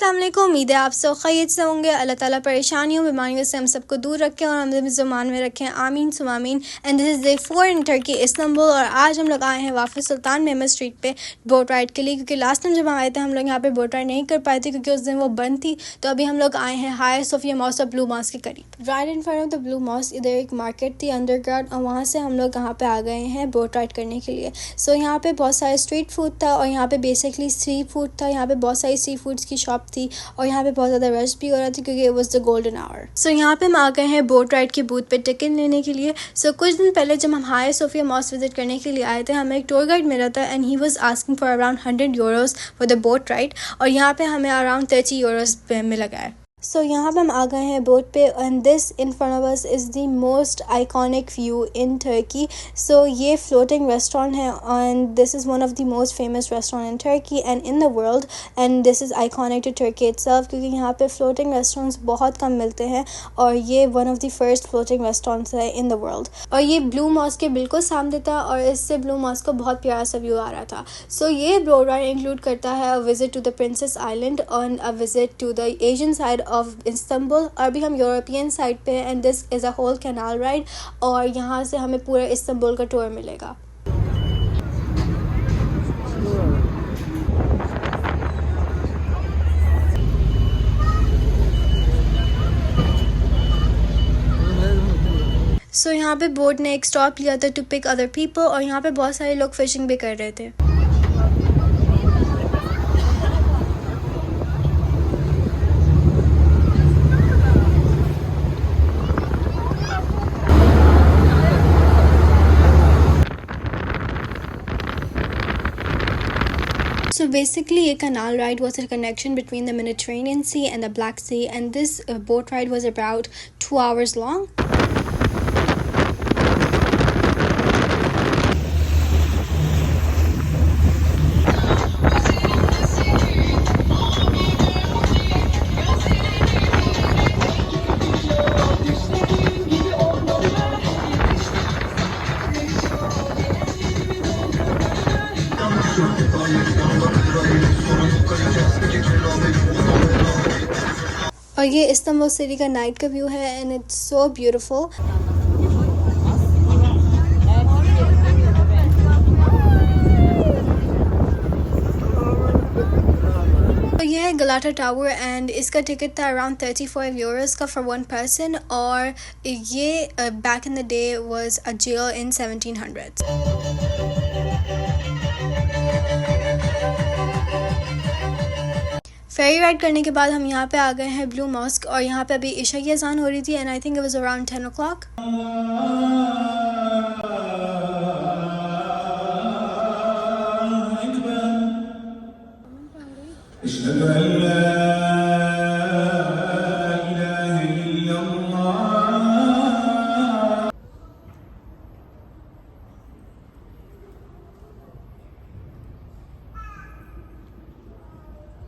अस्सलाम वालेकुम। उम्मीद है आप सब खैरियत से होंगे। अल्लाह ताला परेशानियों बीमारियों से हम सबको दूर रखें और हम ज़ुबान में रखें, आमीन सुमामीन। And this is day 4 in Turkey Istanbul. और आज हम लोग आए हैं वापस सुल्तान मेहमद स्ट्रीट पे बोट राइड के लिए, क्योंकि लास्ट टाइम जब हम आए थे हम लोग यहाँ पे बोट राइड नहीं कर पाए थे क्योंकि उस दिन वो बंद थी। तो अभी हम लोग आए हैं हाया सोफिया मॉस्क और ब्लू मॉस्क के करीब। Right in front of the blue mosque इधर एक मार्केट थी अंडरग्राउंड, और वहाँ से हम लोग यहाँ पे आ गए हैं बोट राइड करने के लिए। सो यहाँ पे बहुत सारे स्ट्रीट फूड था और यहाँ पे बेसिकली सी फूड था। यहाँ पे बहुत सारी सी फूड्स की शॉप थी और यहाँ पे बहुत ज़्यादा रश भी हो रहा था क्योंकि it was the golden hour। सो यहाँ पे हम आ गए हैं बोट राइड की बूथ पे टिकट लेने के लिए। सो कुछ दिन पहले जब हम हाया सोफिया मॉस्क विजिट करने के लिए आए थे, हमें एक टूर गाइड मिला था and he was asking for around 100 euros for the boat ride, और यहाँ पे हमें अराउंड 30 यूरोज में लगा है। सो यहाँ पे हम आ गए हैं बोट पे and this in front of us is the most iconic view in Turkey. So ये फ्लोटिंग रेस्टोरेंट है and this is one of the most famous restaurant in Turkey and in the world, and this is iconic to Turkey itself क्योंकि यहाँ पे floating restaurants बहुत कम मिलते हैं और ये one of the first floating restaurants है इन द वर्ल्ड। और ये ब्लू मॉस्क के बिल्कुल सामने था और इससे ब्लू मॉस्क का बहुत प्यारा सा व्यू आ रहा था। सो ये बोट राइड इंक्लूड करता है a visit to the Princes Island और a visit to the Asian side of Istanbul. और अभी हम यूरोपियन साइड पे हैं and this is a whole canal ride और यहाँ से हमें पूरा इस्तांबुल का टूर मिलेगा। सो यहाँ पे बोट ने एक स्टॉप लिया था टू पिक अदर पीपल और यहाँ पे बहुत सारे लोग फिशिंग भी कर रहे थे। So basically a canal ride was a connection between the Mediterranean Sea and the Black Sea, and this boat ride was about 2 hours long. और ये इस्तांबुल सिटी का नाइट का व्यू है एंड इट्स सो ब्यूटीफुल। तो ये है Galata tower and इसका ticket था अराउंड 35 यूरोस का फॉर वन पर्सन, और ये back in the day was a jail in 1700s। Ferry ride करने के बाद हम यहाँ पे आ गए हैं ब्लू मॉस्क और यहाँ पे अभी इशा की अज़ान हो रही थी and I think it was around 10 o'clock।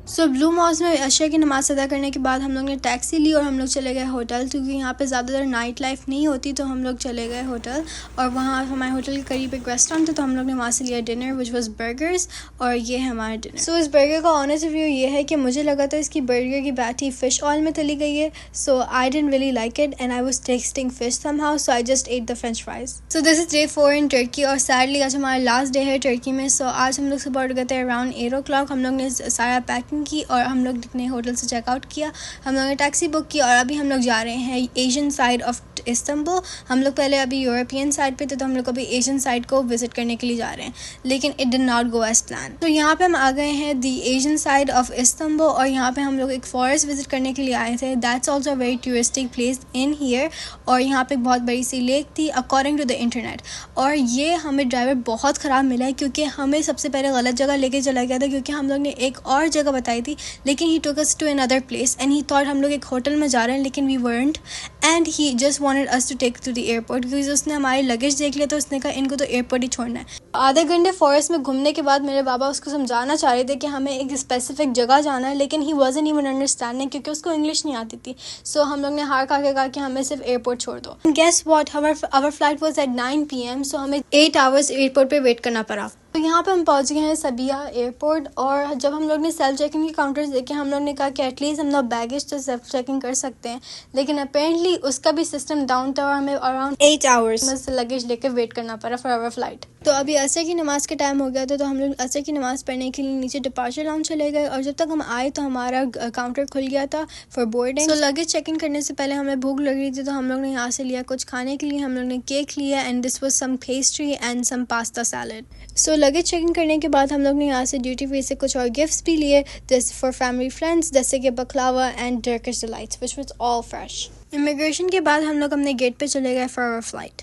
So blue mosque में अशा की नमाज़ अदा करने के बाद हम लोग ने टैक्सी ली और हम लोग चले गए होटल, क्योंकि यहाँ पे ज़्यादातर नाइट लाइफ नहीं होती तो हम लोग चले गए होटल। और वहाँ हमारे होटल के करीब एक रेस्टोरेंट था तो हम लोग ने वहाँ से लिया डिनर विच वाज बर्गर्स, और ये है हमारा डिनर। सो इस बर्गर का ऑनेस्ट रिव्यू ये है कि मुझे लगा था इसकी बर्गर की बैटी फ़िश ऑयल में तली गई है, so I didn't really like it and I was tasting fish somehow, so I just ate the French fries. So this is day 4 in Turkey और सैडली आज हमारा लास्ट डे है Turkey में। सो आज हम लोग सुबह उठ गए थे अराउंड 8 o'clock। हम लोग ने सारा पैकिंग की और हम लोग ने होटल से चेकआउट किया, हम लोगों ने टैक्सी बुक की और अभी हम लोग जा रहे हैं एशियन साइड ऑफ इस्तांबुल। हम लोग पहले अभी यूरोपियन साइड पे थे तो हम लोग अभी एशियन साइड को विजिट करने के लिए जा रहे हैं, लेकिन it did not go as plan. तो यहाँ पे हम आ गए हैं the Asian side of Istanbul और यहाँ पे हम लोग एक फॉरेस्ट विजिट करने के लिए आए थे। That's also a very touristic place in here, और यहाँ पे बहुत बड़ी सी लेक थी अकॉर्डिंग टू द इंटरनेट। और ये हमें ड्राइवर बहुत ख़राब मिला है क्योंकि हमें सबसे पहले गलत जगह लेके चला गया था, क्योंकि हम लोग ने एक और जगह बताई थी लेकिन ही took us to another place and he thought हम लोग एक होटल में जा रहे हैं, लेकिन we weren't and he just wanted us to take to the airport क्योंकि उसने हमारे लगेज देख लिया तो उसने कहा इनको तो एयरपोर्ट ही छोड़ना है। आधे घंटे फॉरेस्ट में घूमने के बाद मेरे बाबा उसको समझाना चाह रहे थे कि हमें एक स्पेसिफिक जगह जाना है, लेकिन ही wasn't even understanding क्योंकि उसको इंग्लिश नहीं आती थी। सो हम लोग ने हार खा के कहा कि हमें सिर्फ एयरपोर्ट छोड़ दो। Guess what, our flight was at 9 PM, सो हमें 8 hours एयरपोर्ट पे वेट करना पड़ा। तो यहाँ पे हम पहुँच गए हैं सबिया एयरपोर्ट, और जब हम लोग ने सेल्फ चेकिंग के काउंटर्स देखे हम लोग ने कहा कि एटलीस्ट हम लोग बैगेज तो सेल्फ चेकिंग कर सकते हैं, लेकिन अपेरेंटली उसका भी सिस्टम डाउन था और हमें अराउंड 8 आवर्स लगेज लेकर वेट करना पड़ा फॉर आवर फ्लाइट। तो अभी असर की नमाज़ का टाइम हो गया था, तो हम लोग असर की नमाज़ पढ़ने के लिए नीचे डिपार्चर लाउंज चले गए, और जब तक हम आए तो हमारा काउंटर खुल गया था for boarding. So luggage check in करने से पहले हमें भूख लग रही थी, तो हम लोग ने यहाँ से लिया कुछ खाने के लिए। हम लोग ने केक लिया and this was some pastry and some pasta salad. So luggage check in करने के बाद हम लोग ने यहाँ से ड्यूटी फ्री से कुछ और गिफ्ट्स भी लिए, जैसे फॉर फैमिली फ्रेंड्स, जैसे कि baklava and Turkish delights which was all fresh. Immigration के बाद हम लोग अपने गेट पे चले गए for our flight.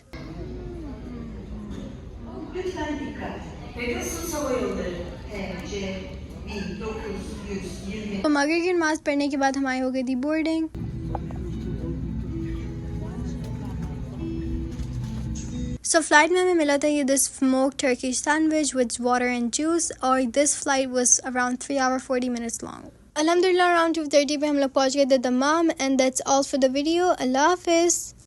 Lütfen dikkat. Pegasus Hava Yolları TC 1920. तो मगरिब की नमाज पढ़ने के बाद हमारी हो गई थी बोर्डिंग। सो फ्लाइट में हमें मिला था ये this smoke Turkish sandwich with water and juice, और this flight was around 3 hours 40 minutes लॉन्ग। अल्हम्दुलिल्लाह अराउंड 2:30 पे हम लोग पहुंच गए थे Dammam, and that's all for the video. अल्लाह हाफिज़।